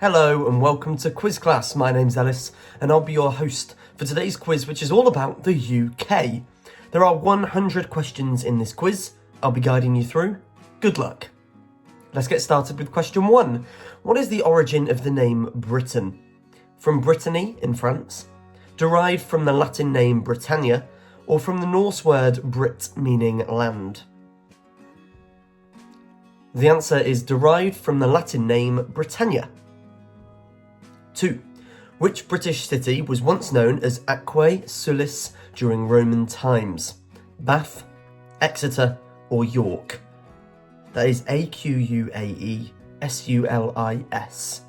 Hello and welcome to Quiz Class. My name's Ellis and I'll be your host for today's quiz, which is all about the UK. There are 100 questions in this quiz. I'll be guiding you through. Good luck. Let's get started with question 1. What is the origin of the name Britain? From Brittany in France, derived from the Latin name Britannia, or from the Norse word Brit meaning land? The answer is derived from the Latin name Britannia. 2. Which British city was once known as Aquae Sulis during Roman times? Bath, Exeter, or York? That is Aquae Sulis.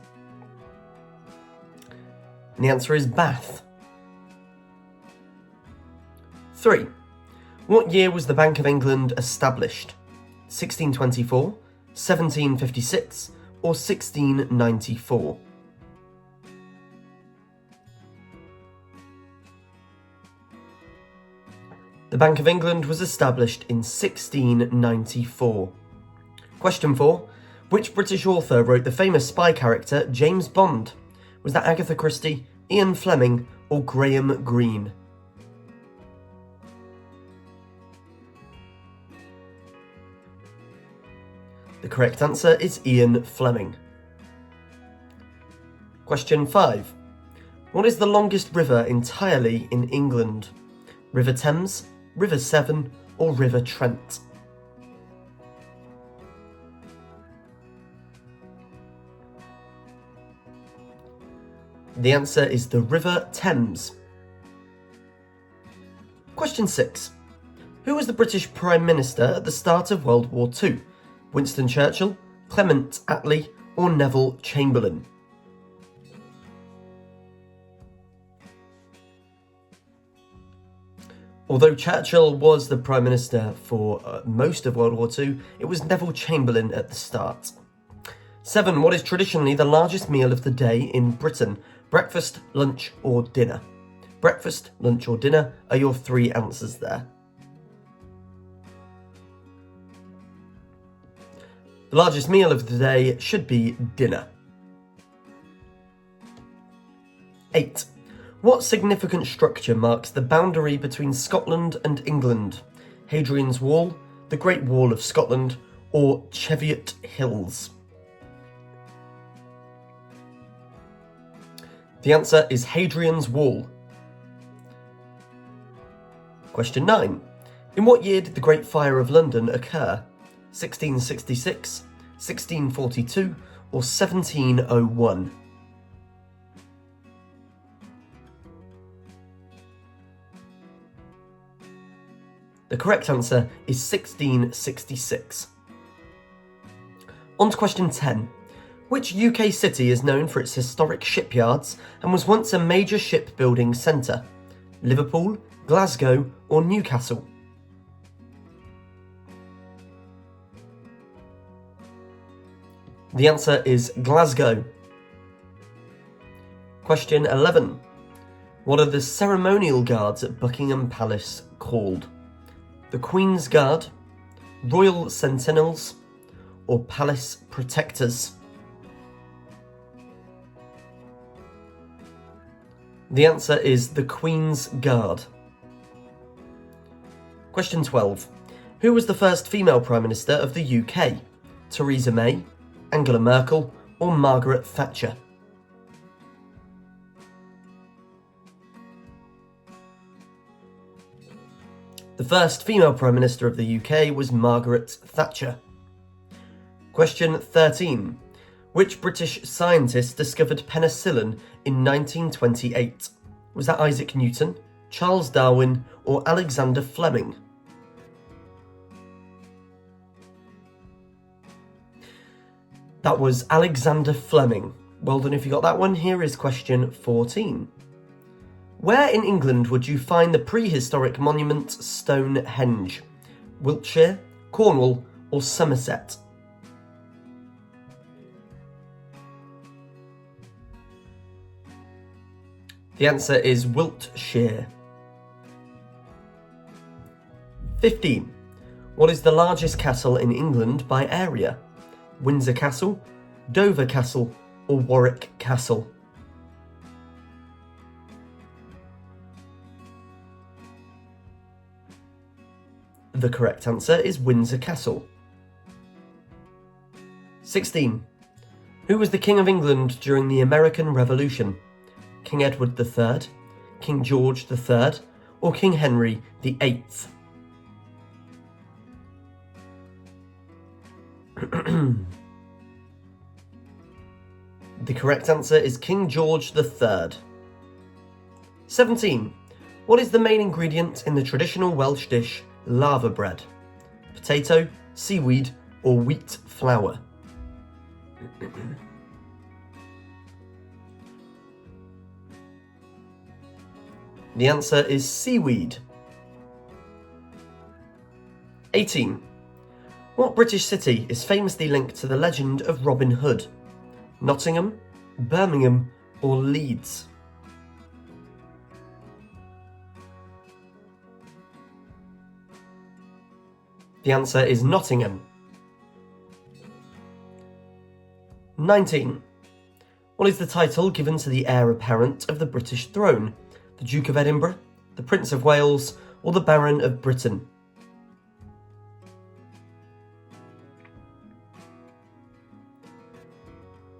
And the answer is Bath. 3. What year was the Bank of England established? 1624, 1756, or 1694? The Bank of England was established in 1694. Question 4. Which British author wrote the famous spy character James Bond? Was that Agatha Christie, Ian Fleming, or Graham Greene? The correct answer is Ian Fleming. Question 5. What is the longest river entirely in England? River Thames, River Severn, or River Trent? The answer is the River Thames. Question 6. Who was the British Prime Minister at the start of World War II? Winston Churchill, Clement Attlee, or Neville Chamberlain? Although Churchill was the Prime Minister for most of World War II, it was Neville Chamberlain at the start. 7. What is traditionally the largest meal of the day in Britain? Breakfast, lunch, or dinner? Breakfast, lunch, or dinner are your 3 answers there. The largest meal of the day should be dinner. 8. What significant structure marks the boundary between Scotland and England? Hadrian's Wall, the Great Wall of Scotland, or Cheviot Hills? The answer is Hadrian's Wall. Question 9. In what year did the Great Fire of London occur? 1666, 1642, or 1701? The correct answer is 1666. On to question 10. Which UK city is known for its historic shipyards and was once a major shipbuilding centre? Liverpool, Glasgow, or Newcastle? The answer is Glasgow. Question 11. What are the ceremonial guards at Buckingham Palace called? The Queen's Guard, Royal Sentinels, or Palace Protectors? The answer is the Queen's Guard. Question 12. Who was the first female Prime Minister of the UK? Theresa May, Angela Merkel, or Margaret Thatcher? The first female Prime Minister of the UK was Margaret Thatcher. Question 13. Which British scientist discovered penicillin in 1928? Was that Isaac Newton, Charles Darwin, or Alexander Fleming? That was Alexander Fleming. Well done if you got that one. Here is question 14. Where in England would you find the prehistoric monument Stonehenge? Wiltshire, Cornwall, or Somerset? The answer is Wiltshire. 15. What is the largest castle in England by area? Windsor Castle, Dover Castle, or Warwick Castle? The correct answer is Windsor Castle. 16. Who was the King of England during the American Revolution? King Edward III, King George III, or King Henry VIII? The correct answer is King George III. 17. What is the main ingredient in the traditional Welsh dish lava bread? Potato, seaweed, or wheat flour? The answer is seaweed. 18. What British city is famously linked to the legend of Robin Hood? Nottingham, Birmingham, or Leeds? The answer is Nottingham. 19. What is the title given to the heir apparent of the British throne? The Duke of Edinburgh, the Prince of Wales, or the Baron of Britain?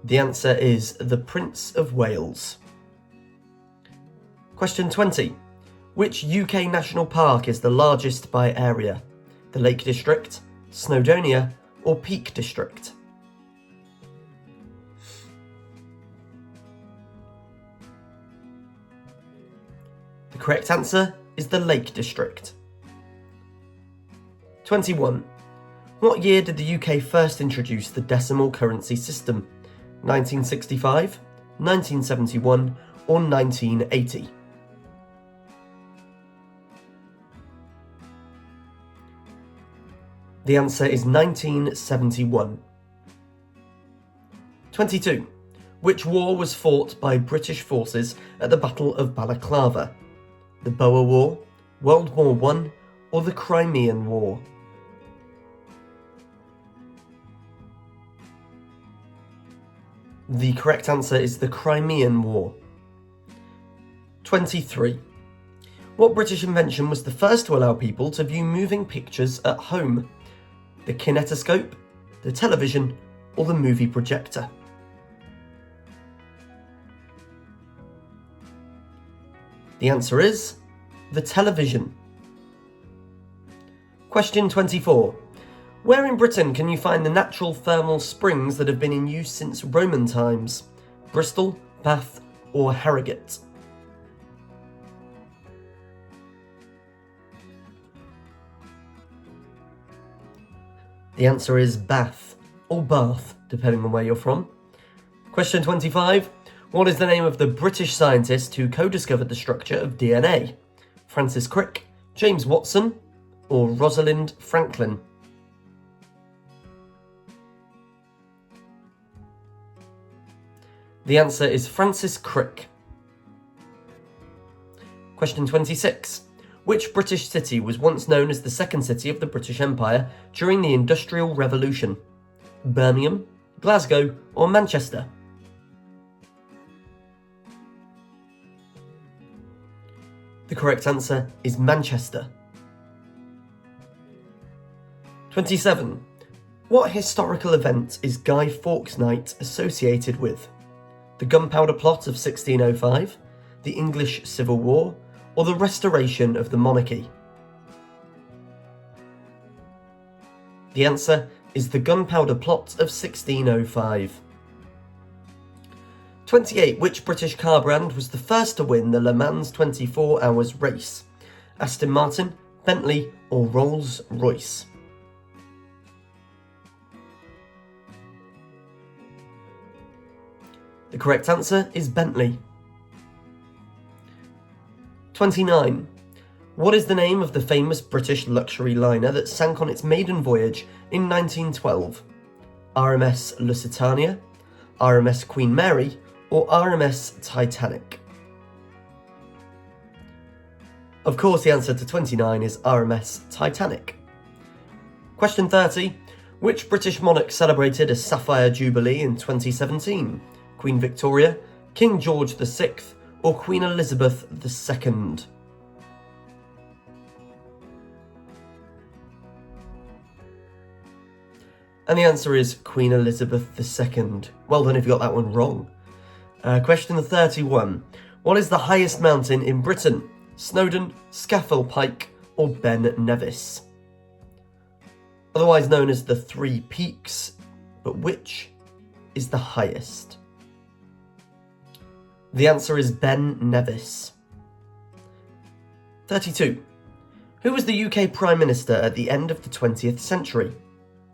The answer is the Prince of Wales. Question 20. Which UK national park is the largest by area? The Lake District, Snowdonia, or Peak District? The correct answer is the Lake District. 21. What year did the UK first introduce the decimal currency system? 1965, 1971, or 1980? The answer is 1971. 22. Which war was fought by British forces at the Battle of Balaclava? The Boer War, World War I, or the Crimean War? The correct answer is the Crimean War. 23. What British invention was the first to allow people to view moving pictures at home? The kinetoscope, the television, or the movie projector? The answer is the television. Question 24. Where in Britain can you find the natural thermal springs that have been in use since Roman times? Bristol, Bath, or Harrogate? The answer is Bath, or Bath, depending on where you're from. Question 25. What is the name of the British scientist who co-discovered the structure of DNA? Francis Crick, James Watson, or Rosalind Franklin? The answer is Francis Crick. Question 26. Which British city was once known as the second city of the British Empire during the Industrial Revolution? Birmingham, Glasgow, or Manchester? The correct answer is Manchester. 27. What historical event is Guy Fawkes Night associated with? The Gunpowder Plot of 1605, the English Civil War, or the restoration of the monarchy? The answer is the Gunpowder Plot of 1605. 28. Which British car brand was the first to win the Le Mans 24 Hours race? Aston Martin, Bentley, or Rolls-Royce? The correct answer is Bentley. 29. What is the name of the famous British luxury liner that sank on its maiden voyage in 1912? RMS Lusitania, RMS Queen Mary, or RMS Titanic? Of course, the answer to 29 is RMS Titanic. Question 30. Which British monarch celebrated a Sapphire Jubilee in 2017? Queen Victoria, King George VI, or Queen Elizabeth II? And the answer is Queen Elizabeth II. Well done if you got that one wrong. Question 31. What is the highest mountain in Britain? Snowdon, Scafell Pike, or Ben Nevis? Otherwise known as the Three Peaks, but which is the highest? The answer is Ben Nevis. 32. Who was the UK Prime Minister at the end of the 20th century?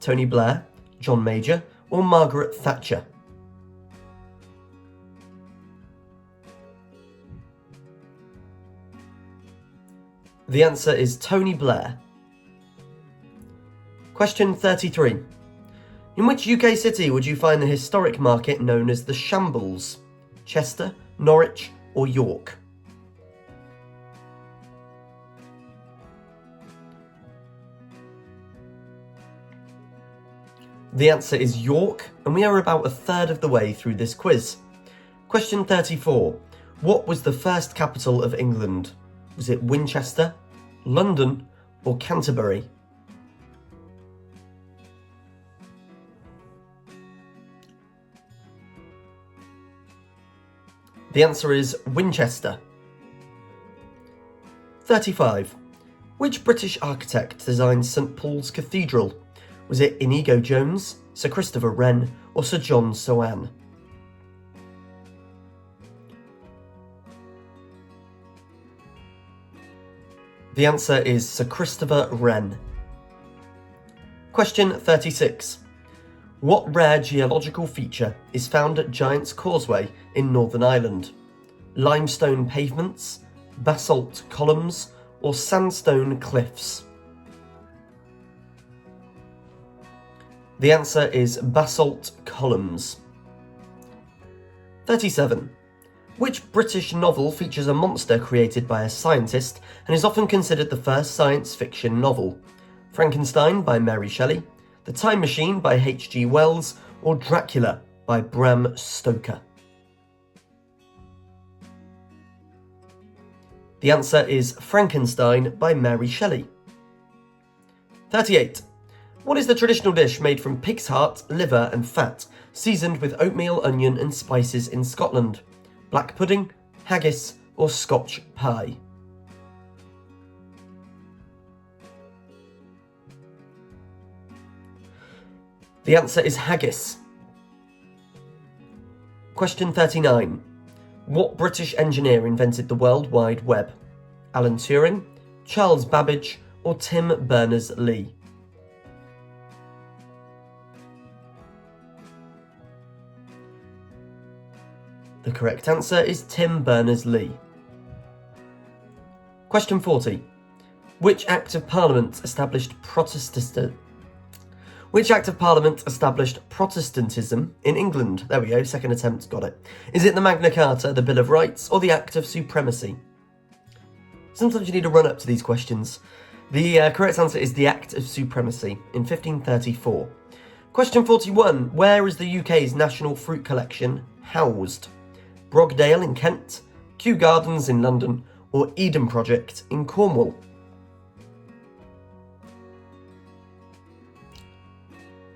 Tony Blair, John Major, or Margaret Thatcher? The answer is Tony Blair. Question 33. In which UK city would you find the historic market known as the Shambles? Chester, Norwich, or York? The answer is York, and we are about a third of the way through this quiz. Question 34. What was the first capital of England? Was it Winchester, London, or Canterbury? The answer is Winchester. 35. Which British architect designed St Paul's Cathedral? Was it Inigo Jones, Sir Christopher Wren, or Sir John Soane? The answer is Sir Christopher Wren. Question 36. What rare geological feature is found at Giant's Causeway in Northern Ireland? Limestone pavements, basalt columns, or sandstone cliffs? The answer is basalt columns. 37. Which British novel features a monster created by a scientist and is often considered the first science fiction novel? Frankenstein by Mary Shelley, The Time Machine by H.G. Wells, or Dracula by Bram Stoker? The answer is Frankenstein by Mary Shelley. 38. What is the traditional dish made from pig's heart, liver and fat, seasoned with oatmeal, onion and spices in Scotland? Black pudding, haggis, or Scotch pie? The answer is haggis. Question 39. What British engineer invented the World Wide Web? Alan Turing, Charles Babbage, or Tim Berners-Lee? The correct answer is Tim Berners-Lee. Question 40. Which Act of Parliament established Protestantism in England? There we go, second attempt, got it. Is it the Magna Carta, the Bill of Rights, or the Act of Supremacy? Sometimes you need to run up to these questions. The correct answer is the Act of Supremacy in 1534. Question 41. Where is the UK's national fruit collection housed? Brogdale in Kent, Kew Gardens in London, or Eden Project in Cornwall?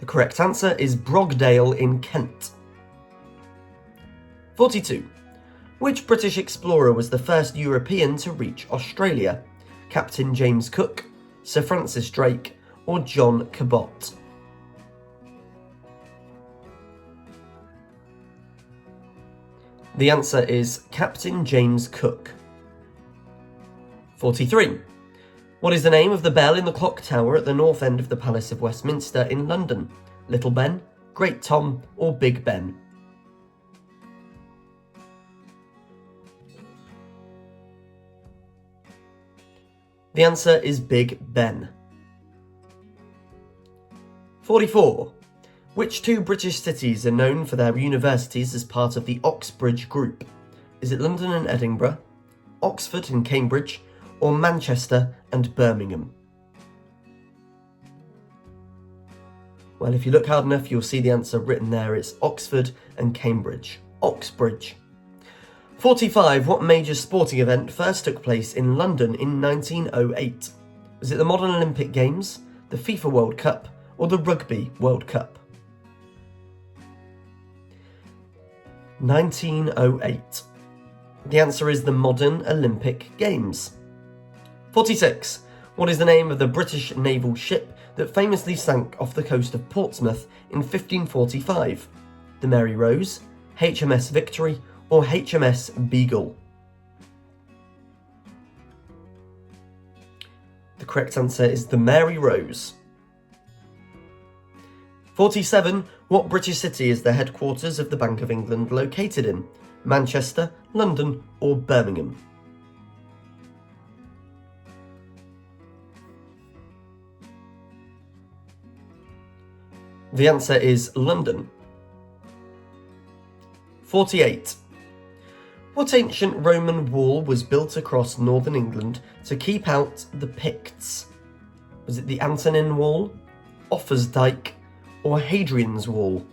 The correct answer is Brogdale in Kent. 42. Which British explorer was the first European to reach Australia? Captain James Cook, Sir Francis Drake, or John Cabot? The answer is Captain James Cook. 43. What is the name of the bell in the clock tower at the north end of the Palace of Westminster in London? Little Ben, Great Tom, or Big Ben? The answer is Big Ben. 44. Which two British cities are known for their universities as part of the Oxbridge Group? Is it London and Edinburgh, Oxford and Cambridge, or Manchester and Birmingham? Well, if you look hard enough, you'll see the answer written there. It's Oxford and Cambridge. Oxbridge. 45. What major sporting event first took place in London in 1908? Was it the Modern Olympic Games, the FIFA World Cup, or the Rugby World Cup? 1908. The answer is the Modern Olympic Games. 46. What is the name of the British naval ship that famously sank off the coast of Portsmouth in 1545? The Mary Rose, HMS Victory, or HMS Beagle? The correct answer is the Mary Rose. 47. What British city is the headquarters of the Bank of England located in? Manchester, London, or Birmingham? The answer is London. 48. What ancient Roman wall was built across northern England to keep out the Picts? Was it the Antonine Wall, Offa's Dyke, or Hadrian's Wall?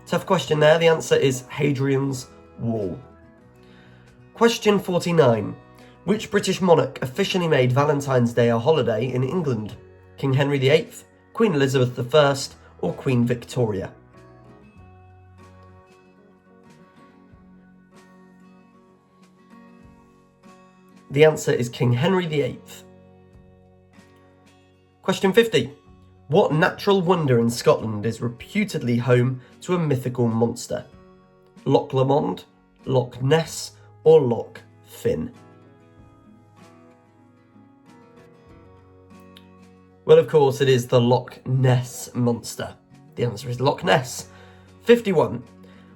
Tough question there. The answer is Hadrian's Wall. Question 49. Which British monarch officially made Valentine's Day a holiday in England? King Henry VIII, Queen Elizabeth I, or Queen Victoria? The answer is King Henry VIII. Question 50. What natural wonder in Scotland is reputedly home to a mythical monster? Loch Lomond, Loch Ness, or Loch Finn? Well, of course, it is the Loch Ness Monster. The answer is Loch Ness. 51.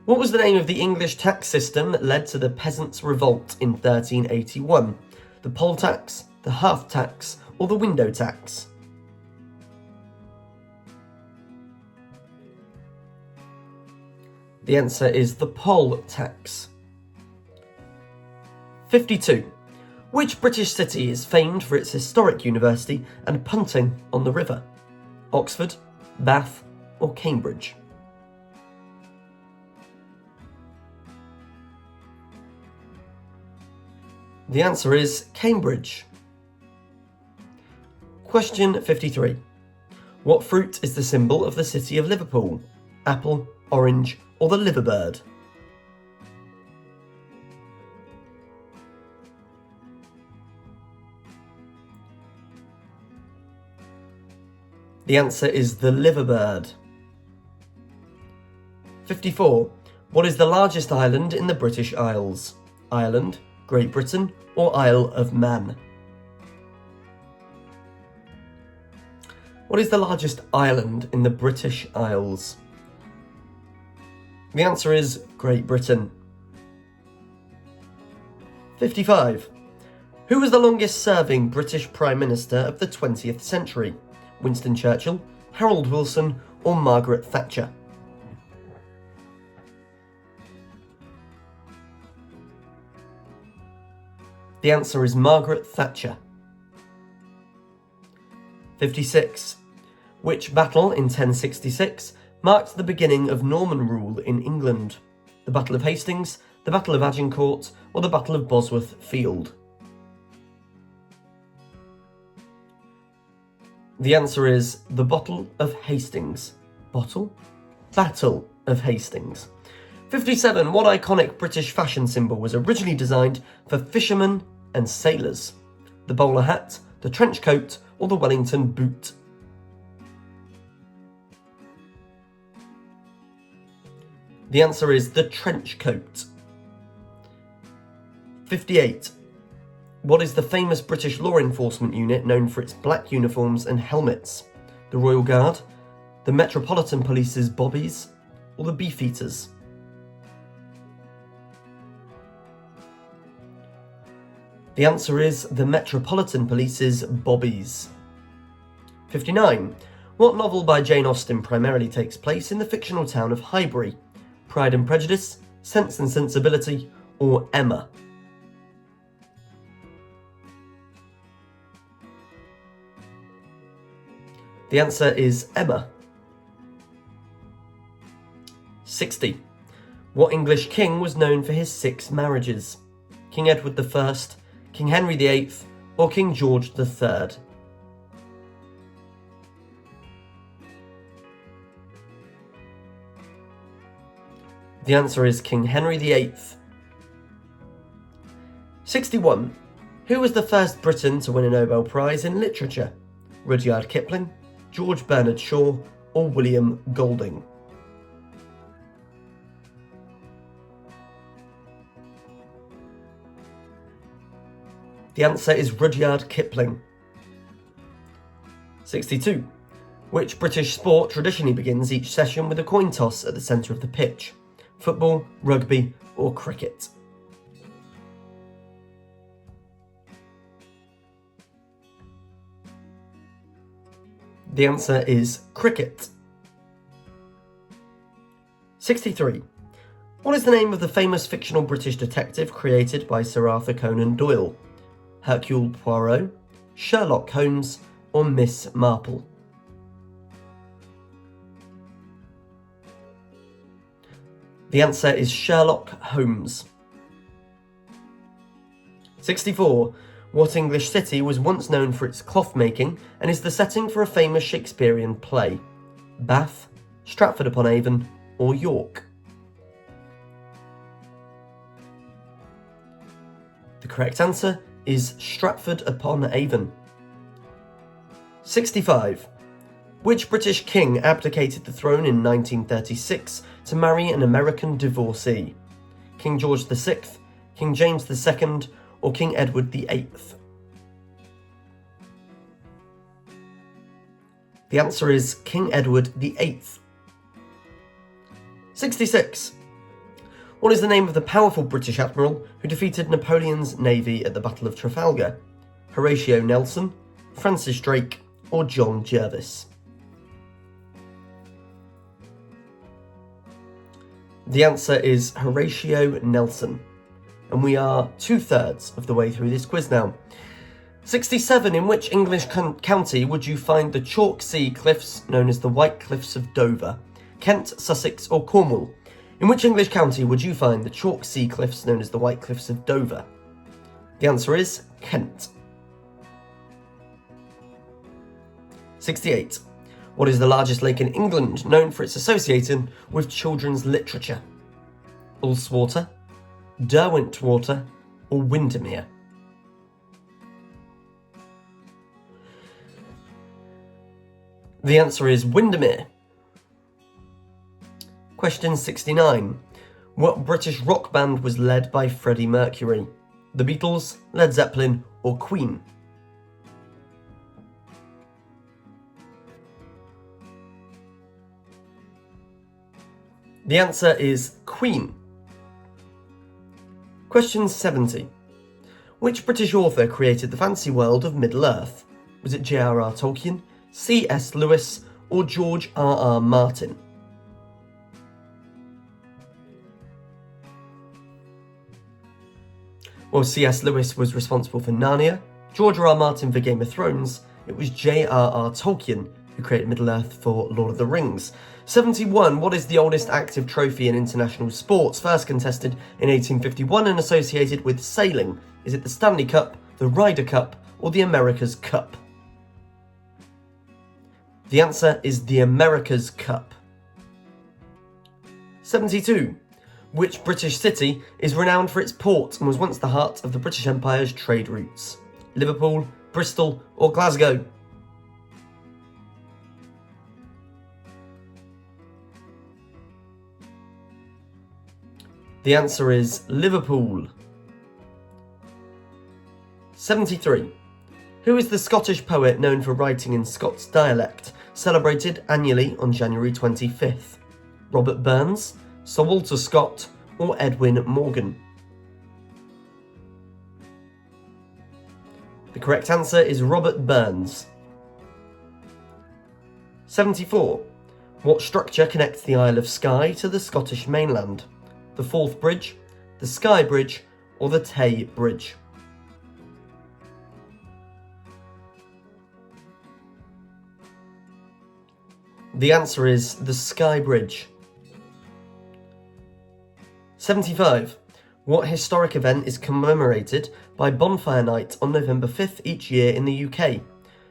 What was the name of the English tax system that led to the Peasants' Revolt in 1381? The poll tax, the half tax, or the window tax? The answer is the poll tax. 52. Which British city is famed for its historic university and punting on the river? Oxford, Bath, or Cambridge? The answer is Cambridge. Question 53. What fruit is the symbol of the city of Liverpool? Apple, orange, or the liverbird? The answer is the liverbird. 54. What is the largest island in the British Isles? Ireland, Great Britain, or Isle of Man? What is the largest island in the British Isles? The answer is Great Britain. 55. Who was the longest serving British Prime Minister of the 20th century? Winston Churchill, Harold Wilson, or Margaret Thatcher? The answer is Margaret Thatcher. 56. Which battle in 1066 marked the beginning of Norman rule in England? The Battle of Hastings, the Battle of Agincourt, or the Battle of Bosworth Field? The answer is the Battle of Hastings. Battle of Hastings. 57. What iconic British fashion symbol was originally designed for fishermen and sailors? The bowler hat, the trench coat, or the Wellington boot? The answer is the trench coat. 58. What is the famous British law enforcement unit known for its black uniforms and helmets? The Royal Guard, the Metropolitan Police's Bobbies, or the Beefeaters? The answer is the Metropolitan Police's Bobbies. 59. What novel by Jane Austen primarily takes place in the fictional town of Highbury? Pride and Prejudice, Sense and Sensibility, or Emma? The answer is Emma. 60. What English king was known for his 6 marriages? King Edward I, King Henry VIII, or King George III? The answer is King Henry VIII. 61. Who was the first Briton to win a Nobel Prize in Literature? Rudyard Kipling, George Bernard Shaw, or William Golding? The answer is Rudyard Kipling. 62. Which British sport traditionally begins each session with a coin toss at the centre of the pitch? Football, rugby, or cricket? The answer is cricket. 63. What is the name of the famous fictional British detective created by Sir Arthur Conan Doyle? Hercule Poirot, Sherlock Holmes, or Miss Marple? The answer is Sherlock Holmes. 64. What English city was once known for its cloth making and is the setting for a famous Shakespearean play? Bath, Stratford-upon-Avon, or York? The correct answer is Stratford-upon-Avon. 65. Which British king abdicated the throne in 1936 to marry an American divorcee? King George VI, King James II, or King Edward VIII? The answer is King Edward VIII. 66. What is the name of the powerful British admiral who defeated Napoleon's navy at the Battle of Trafalgar? Horatio Nelson, Francis Drake, or John Jervis? The answer is Horatio Nelson. And we are 2/3 of the way through this quiz now. 67. In which English county would you find the Chalksea Cliffs, known as the White Cliffs of Dover? Kent, Sussex, or Cornwall? In which English county would you find the Chalksea Cliffs, known as the White Cliffs of Dover? The answer is Kent. 68. What is the largest lake in England, known for its association with children's literature? Ullswater, Derwentwater, or Windermere? The answer is Windermere. Question 69. What British rock band was led by Freddie Mercury? The Beatles, Led Zeppelin, or Queen? The answer is Queen. Question 70. Which British author created the fantasy world of Middle-earth? Was it J.R.R. Tolkien, C.S. Lewis, or George R.R. Martin? While C.S. Lewis was responsible for Narnia, George R.R. Martin for Game of Thrones, it was J.R.R. Tolkien who created Middle-earth for Lord of the Rings. 71. What is the oldest active trophy in international sports? First contested in 1851 and associated with sailing. Is it the Stanley Cup, the Ryder Cup, or the America's Cup? The answer is the America's Cup. 72. Which British city is renowned for its port and was once the heart of the British Empire's trade routes? Liverpool, Bristol, or Glasgow? The answer is Liverpool. 73. Who is the Scottish poet known for writing in Scots dialect, celebrated annually on January 25th? Robert Burns, Sir Walter Scott, or Edwin Morgan? The correct answer is Robert Burns. 74. What structure connects the Isle of Skye to the Scottish mainland? The Forth Bridge, the Skye Bridge, or the Tay Bridge? The answer is the Skye Bridge. 75. What historic event is commemorated by Bonfire Night on November 5th each year in the UK?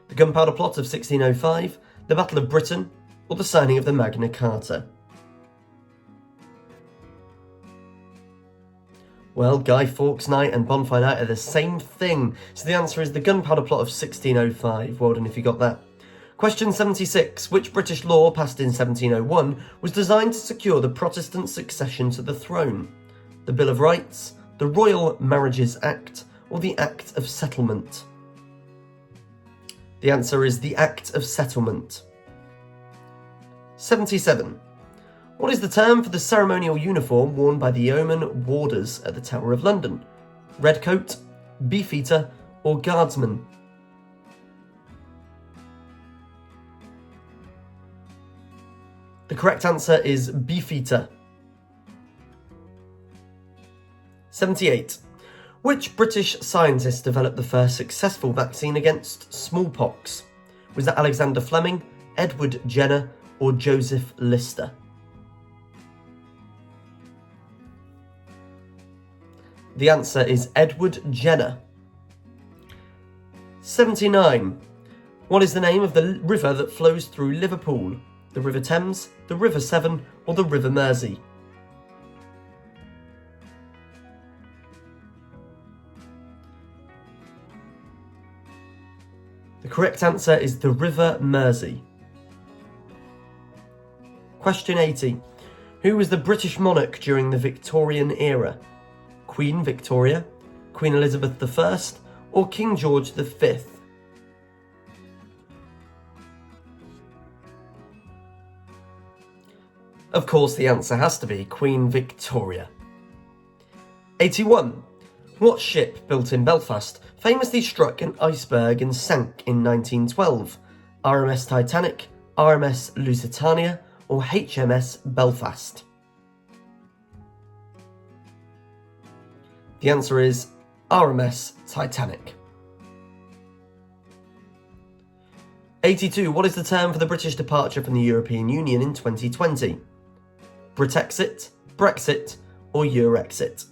The Gunpowder Plot of 1605, the Battle of Britain, or the signing of the Magna Carta? Well, Guy Fawkes Night and Bonfire Night are the same thing, so the answer is the Gunpowder Plot of 1605. Well done if you got that. Question 76. Which British law passed in 1701 was designed to secure the Protestant succession to the throne? The Bill of Rights, the Royal Marriages Act, or the Act of Settlement? The answer is the Act of Settlement. 77. What is the term for the ceremonial uniform worn by the yeoman warders at the Tower of London? Redcoat, beefeater, or guardsman? The correct answer is beefeater. 78. Which British scientist developed the first successful vaccine against smallpox? Was that Alexander Fleming, Edward Jenner, or Joseph Lister? The answer is Edward Jenner. 79. What is the name of the river that flows through Liverpool? The River Thames, the River Severn, or the River Mersey? The correct answer is the River Mersey. Question 80. Who was the British monarch during the Victorian era? Queen Victoria, Queen Elizabeth I, or King George V? Of course, the answer has to be Queen Victoria. 81. What ship built in Belfast famously struck an iceberg and sank in 1912? RMS Titanic, RMS Lusitania, or HMS Belfast? The answer is RMS Titanic. 82. What is the term for the British departure from the European Union in 2020? Britexit, Brexit, or Eurexit?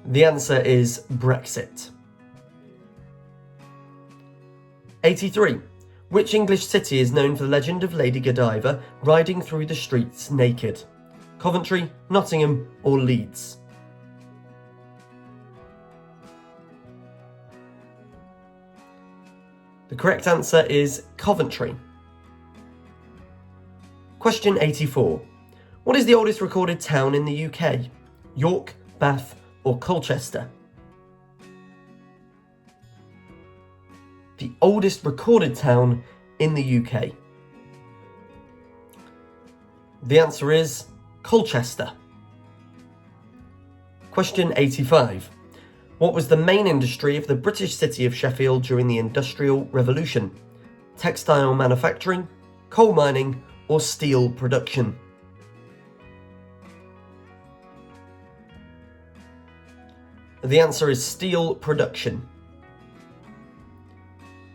The answer is Brexit. 83. Which English city is known for the legend of Lady Godiva riding through the streets naked? Coventry, Nottingham, or Leeds? The correct answer is Coventry. Question 84. What is the oldest recorded town in the UK? York, Bath, or Colchester? The oldest recorded town in the UK. The answer is Colchester. Question 85. What was the main industry of the British city of Sheffield during the Industrial Revolution? Textile manufacturing, coal mining, or steel production? The answer is steel production.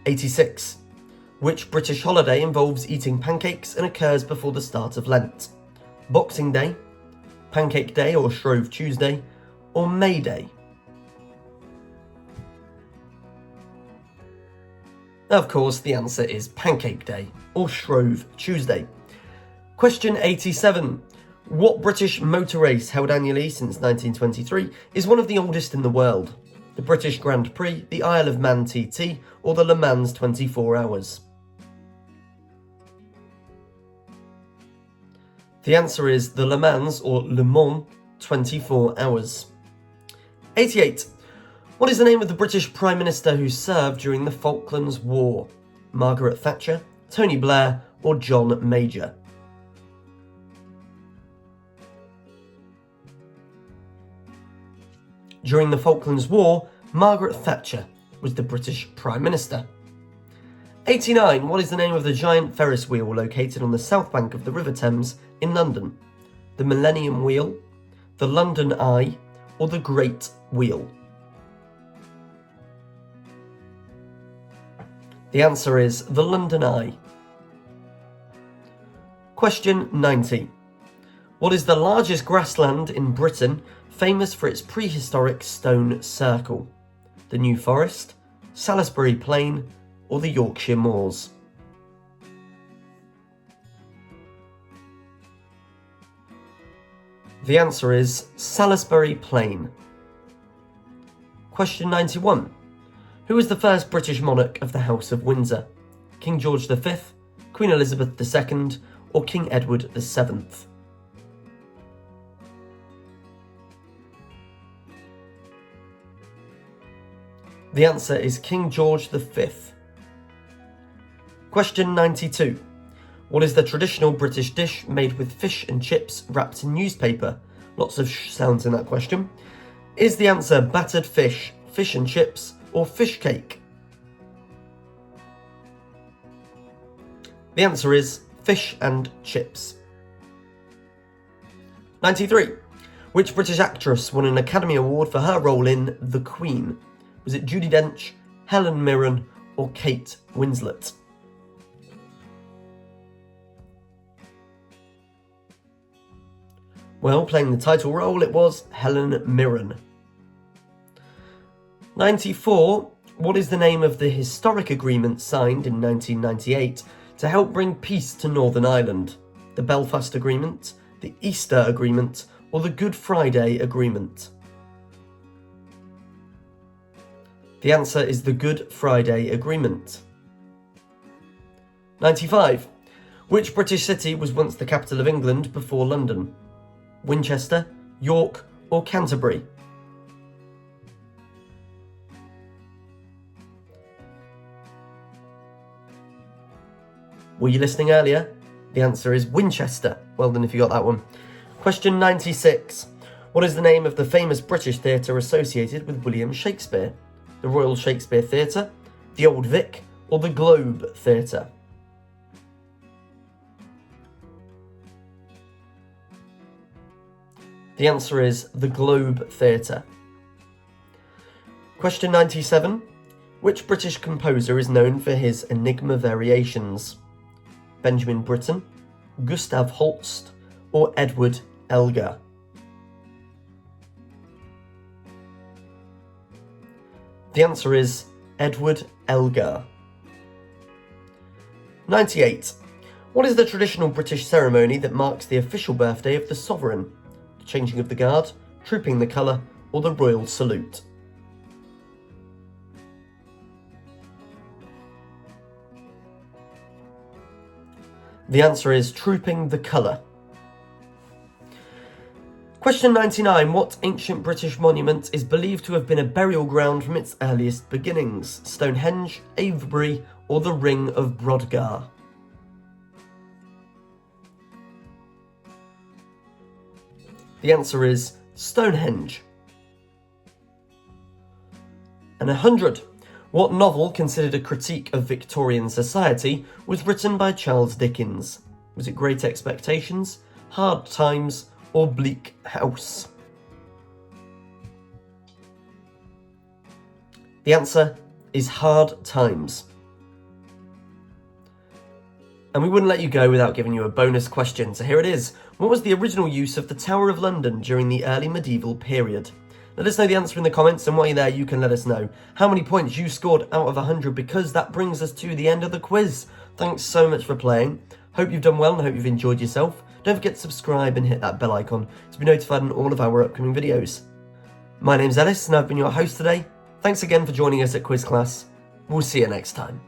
86. Which British holiday involves eating pancakes and occurs before the start of Lent? Boxing Day, Pancake Day or Shrove Tuesday, or May Day? Of course, the answer is Pancake Day or Shrove Tuesday. Question 87. What British motor race held annually since 1923 is one of the oldest in the world? The British Grand Prix, the Isle of Man TT, or the Le Mans 24 Hours? The answer is the Le Mans or Le Mans 24 Hours. 88. What is the name of the British Prime Minister who served during the Falklands War? Margaret Thatcher, Tony Blair, or John Major? During the Falklands War, Margaret Thatcher was the British Prime Minister. 89. What is the name of the giant Ferris wheel located on the south bank of the River Thames in London? The Millennium Wheel, the London Eye, or the Great Wheel? The answer is the London Eye. Question 90. What is the largest grassland in Britain famous for its prehistoric stone circle? The New Forest, Salisbury Plain, or the Yorkshire Moors? The answer is Salisbury Plain. Question 91. Who was the first British monarch of the House of Windsor? King George V, Queen Elizabeth II, or King Edward VII? The answer is King George V. Question 92. What is the traditional British dish made with fish and chips wrapped in newspaper? Lots of sounds in that question. Is the answer battered fish, fish and chips, or fish cake? The answer is fish and chips. 93. Which British actress won an Academy Award for her role in The Queen? Was it Judi Dench, Helen Mirren, or Kate Winslet? Well, playing the title role, it was Helen Mirren. 94. What is the name of the historic agreement signed in 1998 to help bring peace to Northern Ireland? The Belfast Agreement, the Easter Agreement, or the Good Friday Agreement? The answer is the Good Friday Agreement. 95. Which British city was once the capital of England before London? Winchester, York, or Canterbury? Were you listening earlier? The answer is Winchester. Well done if you got that one. Question 96. What is the name of the famous British theatre associated with William Shakespeare? The Royal Shakespeare Theatre, the Old Vic, or the Globe Theatre? The answer is the Globe Theatre. Question 97. Which British composer is known for his Enigma variations? Benjamin Britten, Gustav Holst, or Edward Elgar? The answer is Edward Elgar. 98. What is the traditional British ceremony that marks the official birthday of the sovereign? The changing of the guard, trooping the colour, or the royal salute? The answer is trooping the colour. Question 99. What ancient British monument is believed to have been a burial ground from its earliest beginnings? Stonehenge, Avebury, or the Ring of Brodgar? The answer is Stonehenge. And 100. What novel, considered a critique of Victorian society, was written by Charles Dickens? Was it Great Expectations, Hard Times, or Bleak House? The answer is Hard Times. And we wouldn't let you go without giving you a bonus question, so here it is. What was the original use of the Tower of London during the early medieval period? Let us know the answer in the comments, and while you're there, you can let us know how many points you scored out of 100, because that brings us to the end of the quiz. Thanks so much for playing. Hope you've done well and hope you've enjoyed yourself. Don't forget to subscribe and hit that bell icon to be notified on all of our upcoming videos. My name's Ellis, and I've been your host today. Thanks again for joining us at Quiz Class. We'll see you next time.